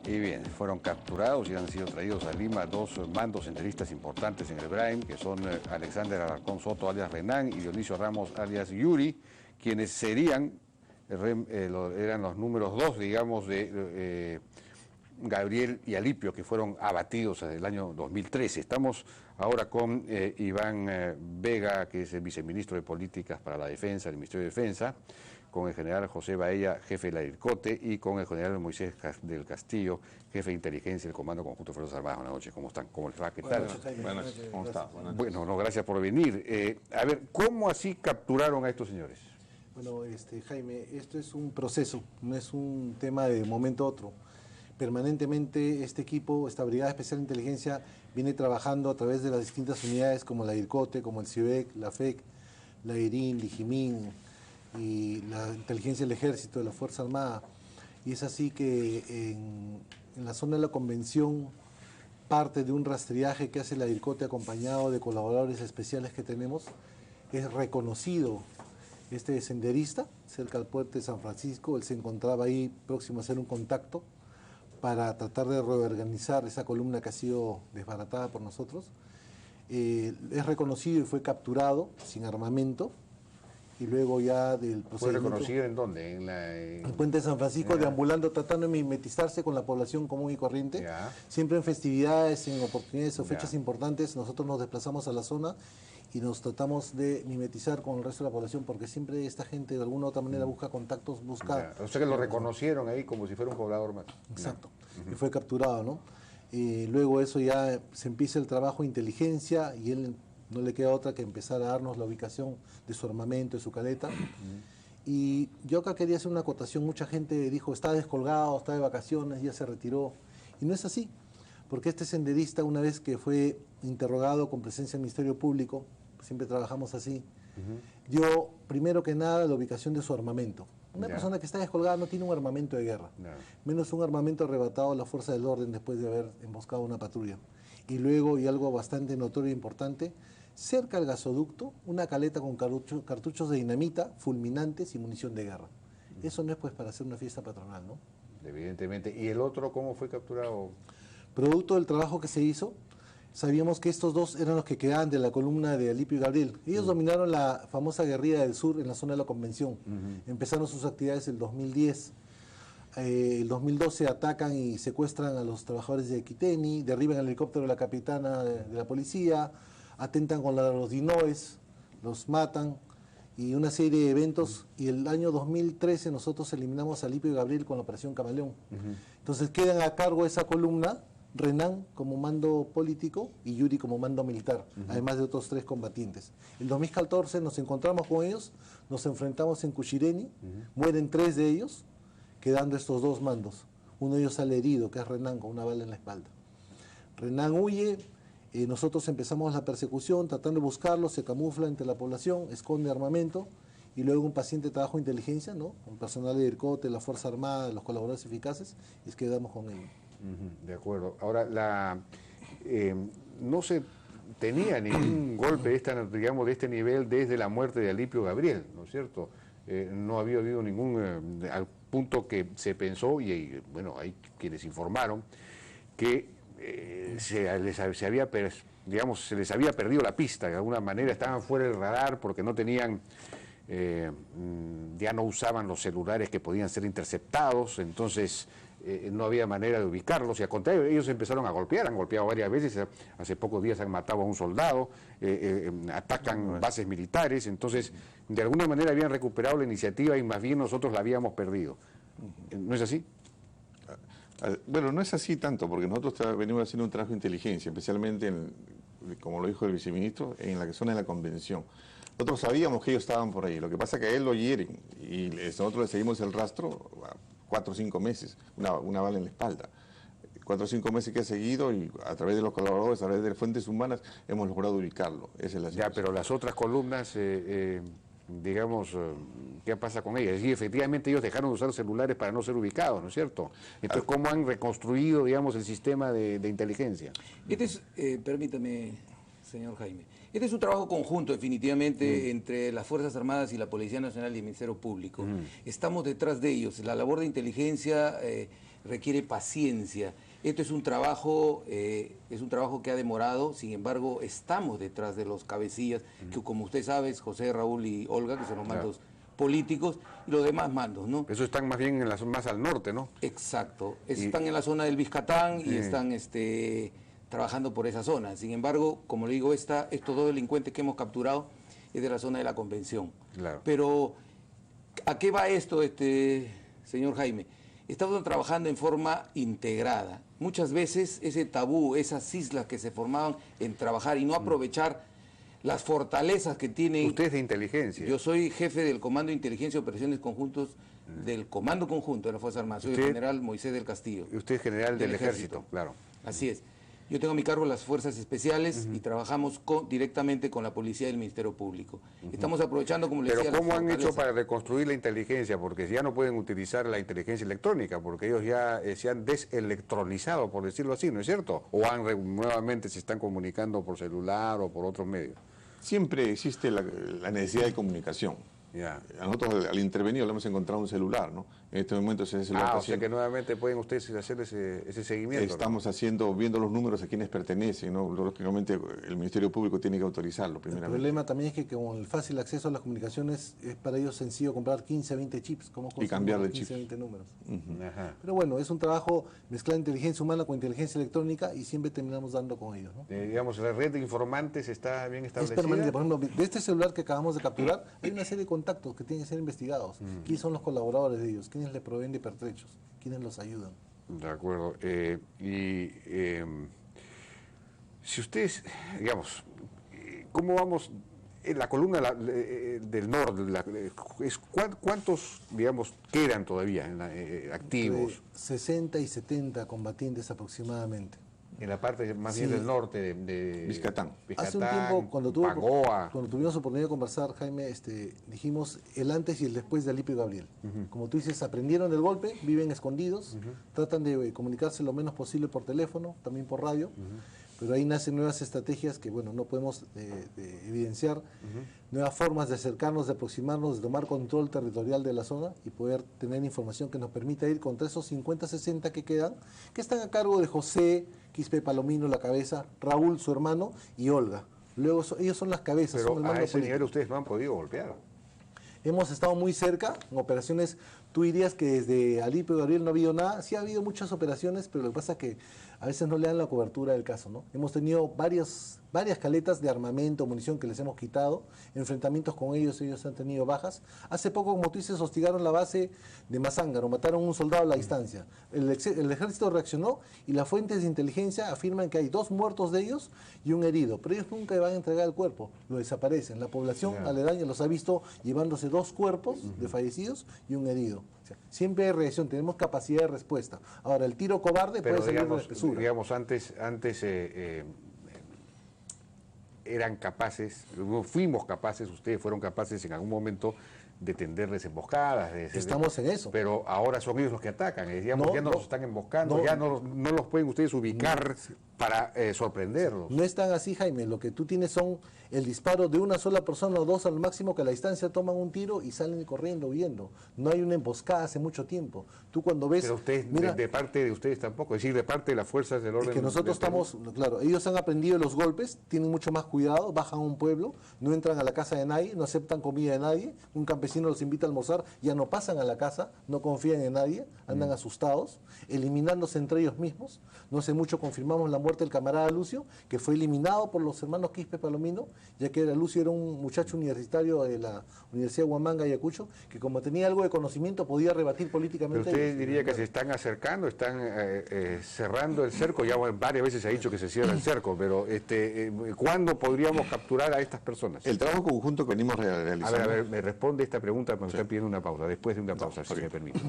Y bien, fueron capturados y han sido traídos a Lima dos mandos centralistas importantes en el Brain, que son Alexander Alarcón Soto, alias Renan, y Dionisio Ramos, alias Yuri, quienes serían, eran los números 2, digamos, de Gabriel y Alipio, que fueron abatidos en el año 2013. Estamos ahora con Iván Vega, que es el viceministro de Políticas para la Defensa del Ministerio de Defensa, con el general José Baella, jefe de la DIRCOTE, y con el general Moisés del Castillo, jefe de inteligencia del Comando Conjunto de Fuerzas Armadas. Buenas noches, ¿cómo están? ¿Cómo les va? ¿Qué tal? Buenas noches, ¿cómo está? Bueno, no, gracias por venir. A ver, ¿cómo así capturaron a estos señores? Bueno, Jaime, esto es un proceso, no es un tema de momento a otro. Permanentemente este equipo, esta Brigada Especial de Inteligencia, viene trabajando a través de las distintas unidades como la DIRCOTE, como el CIVEC, la FEC, la IRIN, Lijimín y la Inteligencia del Ejército, de la Fuerza Armada. Y es así que en la zona de la Convención, parte de un rastreaje que hace la DIRCOTE acompañado de colaboradores especiales que tenemos, es reconocido este senderista cerca del puente de San Francisco. Él se encontraba ahí próximo a hacer un contacto para tratar de reorganizar esa columna que ha sido desbaratada por nosotros. Es reconocido y fue capturado sin armamento, y luego ya del procedimiento... ¿Fue reconocido en dónde? En el puente de San Francisco, deambulando, tratando de mimetizarse con la población común y corriente. Siempre en festividades, en oportunidades o fechas importantes, nosotros nos desplazamos a la zona y nos tratamos de mimetizar con el resto de la población, porque siempre esta gente de alguna u otra manera busca contactos, busca... O sea que lo reconocieron ahí como si fuera un poblador más. Exacto, y fue capturado, ¿no? Luego eso ya se empieza el trabajo de inteligencia y él no le queda otra que empezar a darnos la ubicación de su armamento, de su caleta. Y yo acá quería hacer una acotación. Mucha gente dijo, está descolgado, está de vacaciones, ya se retiró. Y no es así, porque este senderista, una vez que fue interrogado con presencia del Ministerio Público, siempre trabajamos así, dio primero que nada la ubicación de su armamento. Una persona que está descolgada no tiene un armamento de guerra, menos un armamento arrebatado a la fuerza del orden después de haber emboscado una patrulla. Y luego, y algo bastante notorio e importante, cerca al gasoducto, una caleta con cartuchos de dinamita, fulminantes y munición de guerra. Eso no es pues para hacer una fiesta patronal, ¿no? Evidentemente. ¿Y el otro cómo fue capturado? Producto del trabajo que se hizo, sabíamos que estos dos eran los que quedaban de la columna de Alipio y Gabriel. Ellos dominaron la famosa guerrilla del sur en la zona de la Convención. Empezaron sus actividades el 2010. El 2012 atacan y secuestran a los trabajadores de Quiteni, derriban el helicóptero de la capitana de la policía, atentan con los dinoes, los matan, y una serie de eventos. Y el año 2013 nosotros eliminamos a Alipio y Gabriel con la Operación Camaleón. Entonces quedan a cargo de esa columna Renan como mando político y Yuri como mando militar, además de otros 3 combatientes. El 2014 nos encontramos con ellos, nos enfrentamos en Cuchireni, mueren 3 de ellos, quedando estos 2 mandos. Uno de ellos sale herido, que es Renan, con una bala en la espalda. Renan huye, nosotros empezamos la persecución, tratando de buscarlo, se camufla entre la población, esconde armamento, y luego un paciente trabajo de inteligencia, ¿no? Con personal de DIRCOTE, la Fuerza Armada, los colaboradores eficaces, y es que quedamos con él. De acuerdo. Ahora, no se tenía ningún golpe digamos, de este nivel desde la muerte de Alipio Gabriel, ¿no es cierto? No había habido ningún al punto que se pensó, y bueno, hay quienes informaron, que se les había perdido la pista, de alguna manera estaban fuera del radar porque no tenían, ya no usaban los celulares que podían ser interceptados, entonces no había manera de ubicarlos, y al contrario, ellos empezaron a golpear, han golpeado varias veces, hace pocos días han matado a un soldado, atacan bases militares, entonces de alguna manera habían recuperado la iniciativa y más bien nosotros la habíamos perdido. ¿No es así? Bueno, no es así tanto, porque nosotros venimos haciendo un trabajo de inteligencia, especialmente, como lo dijo el viceministro, en la zona de la Convención. Nosotros sabíamos que ellos estaban por ahí, lo que pasa es que a él lo hieren, y nosotros le seguimos el rastro 4 o 5 meses, una bala en la espalda. 4 o 5 meses que ha seguido, y a través de los colaboradores, a través de fuentes humanas, hemos logrado ubicarlo. Esa es la situación. Ya, pero las otras columnas, digamos, ¿qué pasa con ellas? Y efectivamente ellos dejaron de usar celulares para no ser ubicados, ¿no es cierto? Entonces, ¿cómo han reconstruido, digamos, el sistema de inteligencia? Permítame, señor Jaime. Este es un trabajo conjunto, definitivamente, entre las Fuerzas Armadas y la Policía Nacional y el Ministerio Público. Estamos detrás de ellos. La labor de inteligencia requiere paciencia. Esto es un trabajo que ha demorado, sin embargo, estamos detrás de los cabecillas, que como usted sabe, es José, Raúl y Olga, que son los mandos políticos, y los demás mandos, ¿no? Eso están más bien más al norte, ¿no? Exacto. Están en la zona del Vizcatán y están trabajando por esa zona. Sin embargo, como le digo, estos dos delincuentes que hemos capturado es de la zona de la Convención. Claro. Pero, ¿a qué va esto, señor Jaime? Estamos trabajando en forma integrada. Muchas veces ese tabú, esas islas que se formaban en trabajar y no aprovechar las fortalezas que tienen... Usted es de inteligencia. Yo soy jefe del Comando de Inteligencia y Operaciones Conjuntos del Comando Conjunto de la Fuerza Armada. Soy el general Moisés del Castillo. Y usted es general del ejército, claro. Así es. Yo tengo a mi cargo las fuerzas especiales y trabajamos directamente con la policía del Ministerio Público. Estamos aprovechando, como le decía... Pero ¿cómo han hecho para reconstruir la inteligencia? Porque ya no pueden utilizar la inteligencia electrónica, porque ellos ya se han deselectronizado, por decirlo así, ¿no es cierto? ¿O nuevamente se están comunicando por celular o por otros medios? Siempre existe la necesidad de comunicación. Ya. A nosotros al intervenir le hemos encontrado un celular, ¿no? En este momento ese celular o sea que nuevamente pueden ustedes hacer ese seguimiento. Estamos viendo los números a quienes pertenecen, ¿no? Lógicamente el Ministerio Público tiene que autorizarlo primeramente. El problema también es que con el fácil acceso a las comunicaciones es para ellos sencillo comprar 15, 20 chips. Y cambiarle 15, chips. 20 números. Ajá. Pero bueno, es un trabajo mezclar inteligencia humana con inteligencia electrónica y siempre terminamos dando con ellos, ¿no? Digamos, la red de informantes está bien establecida. Es permanente. Por ejemplo, de este celular que acabamos de capturar, hay una serie de contactos que tienen que ser investigados. ¿Quiénes son los colaboradores de ellos? ¿Quiénes le proveen de pertrechos? ¿Quiénes los ayudan? De acuerdo. Si ustedes, digamos, ¿cómo vamos en la columna del norte? ¿Cuántos, digamos, quedan todavía activos? Entre 60 y 70 combatientes aproximadamente. En la parte más bien del norte de Vizcatán. Hace un tiempo, cuando tuvimos oportunidad de conversar, Jaime, dijimos el antes y el después de Alipio y Gabriel. Como tú dices, aprendieron del golpe, viven escondidos, tratan de comunicarse lo menos posible por teléfono, también por radio, pero ahí nacen nuevas estrategias que, bueno, no podemos evidenciar, nuevas formas de acercarnos, de aproximarnos, de tomar control territorial de la zona y poder tener información que nos permita ir contra esos 50, 60 que quedan, que están a cargo de José Quispe Palomino, la cabeza, Raúl, su hermano, y Olga. Luego ellos son las cabezas. Pero son el a mando ese político. nivel ustedes no han podido golpear. Hemos estado muy cerca en operaciones. Tú dirías que desde Alipio y Gabriel no ha habido nada. Sí ha habido muchas operaciones, pero lo que pasa es que a veces no le dan la cobertura del caso, ¿no? Hemos tenido varias caletas de armamento, munición que les hemos quitado, enfrentamientos con ellos han tenido bajas. Hace poco, como tú dices, hostigaron la base de Mazángaro, mataron a un soldado a la distancia. El ejército reaccionó y las fuentes de inteligencia afirman que hay 2 muertos de ellos y un herido, pero ellos nunca van a entregar el cuerpo, lo desaparecen. La población aledaña los ha visto llevándose 2 cuerpos de fallecidos y un herido. O sea, siempre hay reacción, tenemos capacidad de respuesta. Ahora, el tiro cobarde puede salir de la espesura. Digamos, antes eran capaces, fuimos capaces, ustedes fueron capaces en algún momento de tenderles emboscadas. Estamos en eso. Pero ahora son ellos los que atacan, digamos, ya no los están emboscando, ya no los pueden ustedes ubicar para sorprenderlos. No es tan así, Jaime, lo que tú tienes son el disparo de una sola persona o 2 al máximo, que a la distancia toman un tiro y salen corriendo, huyendo. No hay una emboscada hace mucho tiempo. Tú cuando ves... Pero ustedes, mira, de parte de ustedes tampoco, es decir, de parte de las fuerzas del orden... Es que nosotros estamos, claro, ellos han aprendido los golpes, tienen mucho más cuidado, bajan a un pueblo, no entran a la casa de nadie, no aceptan comida de nadie, un campesino los invita a almorzar, ya no pasan a la casa, no confían en nadie, andan asustados, eliminándose entre ellos mismos. No hace mucho confirmamos la muerte del camarada Lucio, que fue eliminado por los hermanos Quispe Palomino, ya que Lucio era un muchacho universitario de la Universidad de Huamanga, Ayacucho, que como tenía algo de conocimiento podía rebatir políticamente. Pero usted diría que se están acercando, están cerrando el cerco, ya varias veces se ha dicho que se cierra el cerco, pero ¿cuándo podríamos capturar a estas personas? El trabajo conjunto que venimos realizando... A ver, me responde esta pregunta, me están pidiendo una pausa, después de una pausa, si me permite.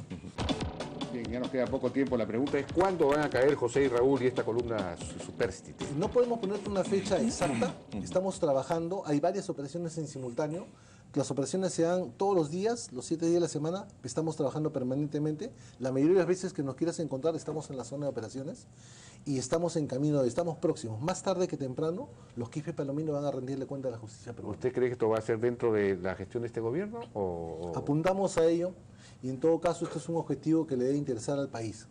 Bien, ya nos queda poco tiempo. La pregunta es, ¿cuándo van a caer José y Raúl y esta columna superstite? No podemos ponerte una fecha exacta, estamos trabajando, hay varias operaciones en simultáneo. las operaciones se dan todos los días, los 7 días de la semana, estamos trabajando permanentemente. La mayoría de las veces que nos quieras encontrar estamos en la zona de operaciones y estamos en camino, estamos próximos. Más tarde que temprano, los quispe palominos van a rendirle cuenta a la justicia peruana. ¿Usted cree que esto va a ser dentro de la gestión de este gobierno? Apuntamos a ello y en todo caso esto es un objetivo que le debe interesar al país.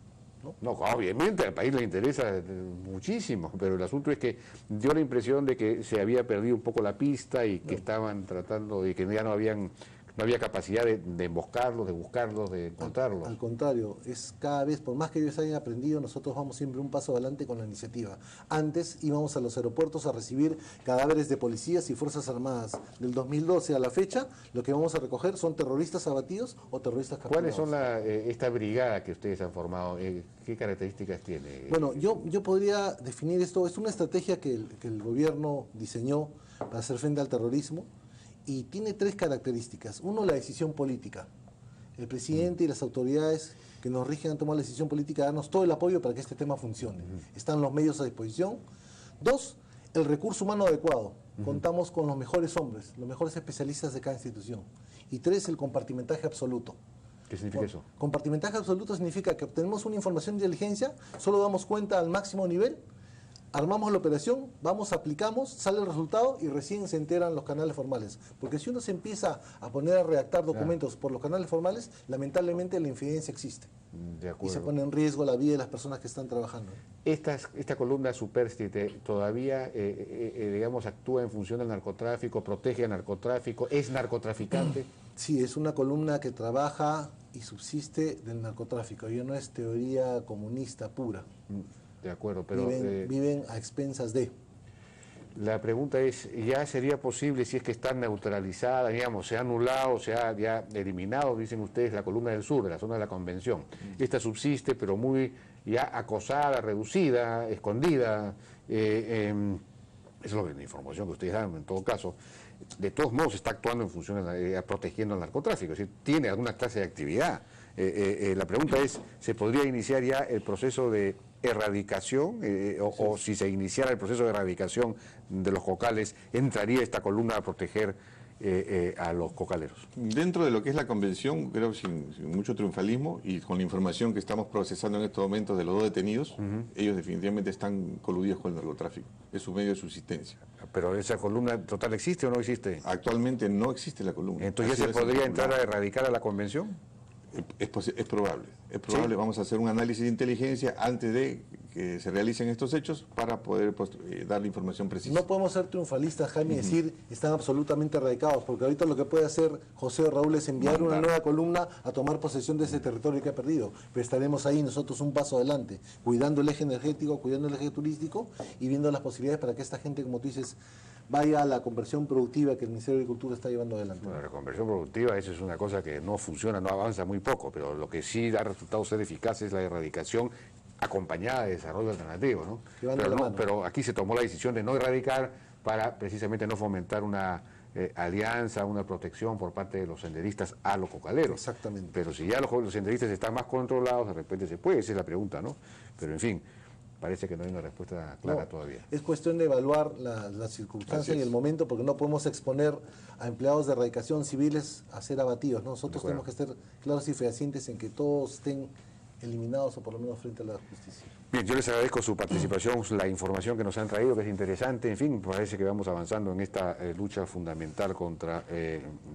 No, obviamente al país le interesa muchísimo, pero el asunto es que dio la impresión de que se había perdido un poco la pista y que estaban tratando y que ya no había capacidad de emboscarlos, de buscarlos, de encontrarlos. Al contrario, es cada vez, por más que ellos hayan aprendido, nosotros vamos siempre un paso adelante con la iniciativa. Antes íbamos a los aeropuertos a recibir cadáveres de policías y fuerzas armadas. Del 2012 a la fecha, lo que vamos a recoger son terroristas abatidos o terroristas capturados. ¿Cuáles son esta brigada que ustedes han formado? ¿Qué características tiene? Bueno, yo podría definir esto, es una estrategia que el gobierno diseñó para hacer frente al terrorismo. Y tiene 3 características. Uno, la decisión política. El presidente y las autoridades que nos rigen han tomado la decisión política de darnos todo el apoyo para que este tema funcione. Están los medios a disposición. 2, el recurso humano adecuado. Contamos con los mejores hombres, los mejores especialistas de cada institución. Y 3, el compartimentaje absoluto. ¿Qué significa eso? Compartimentaje absoluto significa que obtenemos una información de inteligencia, solo damos cuenta al máximo nivel, armamos la operación, vamos, aplicamos, sale el resultado y recién se enteran los canales formales. Porque si uno se empieza a poner a redactar documentos por los canales formales, lamentablemente la infidencia existe. De acuerdo. Y se pone en riesgo la vida de las personas que están trabajando. Esta columna Superstite todavía, digamos, actúa en función del narcotráfico, protege al narcotráfico, es narcotraficante. Sí, es una columna que trabaja y subsiste del narcotráfico. Ya no es teoría comunista pura. De acuerdo, pero... Viven a expensas de... La pregunta es, ¿ya sería posible, si es que está neutralizada, digamos, se ha anulado, se ha ya eliminado, dicen ustedes, la columna del sur, de la zona de la convención? Esta subsiste, pero muy ya acosada, reducida, escondida. Eso es lo que la información que ustedes dan, en todo caso. De todos modos, está actuando en función, protegiendo el narcotráfico, es decir, tiene alguna clase de actividad. La pregunta es, ¿se podría iniciar ya el proceso de erradicación o si se iniciara el proceso de erradicación de los cocales, entraría esta columna a proteger a los cocaleros? Dentro de lo que es la convención, creo sin mucho triunfalismo y con la información que estamos procesando en estos momentos de los 2 detenidos, ellos definitivamente están coludidos con el narcotráfico, es su medio de subsistencia. ¿Pero esa columna total existe o no existe? Actualmente no existe la columna. ¿Entonces ya se podría entrar a erradicar a la convención? Es probable, ¿sí? Vamos a hacer un análisis de inteligencia antes de que se realicen estos hechos para poder dar la información precisa. No podemos ser triunfalistas, Jaime, y decir están absolutamente erradicados, porque ahorita lo que puede hacer José o Raúl es enviar una nueva columna a tomar posesión de ese territorio que ha perdido. Pero estaremos ahí nosotros un paso adelante, cuidando el eje energético, cuidando el eje turístico y viendo las posibilidades para que esta gente, como tú dices, vaya a la conversión productiva que el Ministerio de Agricultura está llevando adelante. Bueno, la conversión productiva, eso es una cosa que no funciona, no avanza muy poco, pero lo que sí da resultados ser eficaces es la erradicación acompañada de desarrollo alternativo, ¿no? Pero aquí se tomó la decisión de no erradicar para precisamente no fomentar una alianza, una protección por parte de los senderistas a los cocaleros. Exactamente. Pero si ya los senderistas están más controlados, de repente se puede, esa es la pregunta, ¿no? Pero en fin, parece que no hay una respuesta clara todavía. Es cuestión de evaluar las circunstancias y el momento, porque no podemos exponer a empleados de erradicación civiles a ser abatidos, ¿no? Nosotros tenemos que estar claros y fehacientes en que todos estén eliminados o por lo menos frente a la justicia. Bien, yo les agradezco su participación, la información que nos han traído, que es interesante. En fin, parece que vamos avanzando en esta lucha fundamental contra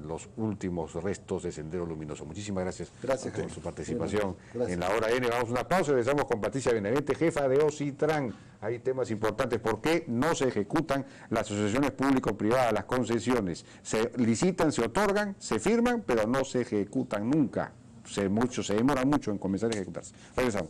los últimos restos de Sendero Luminoso. Muchísimas gracias, por su participación en la Hora N. Vamos a una pausa y regresamos con Patricia Benavente, jefa de OCITRAN. Hay temas importantes. ¿Por qué no se ejecutan las asociaciones público-privadas, las concesiones? Se licitan, se otorgan, se firman, pero no se ejecutan nunca. Se demora mucho en comenzar a ejecutarse. Regresamos.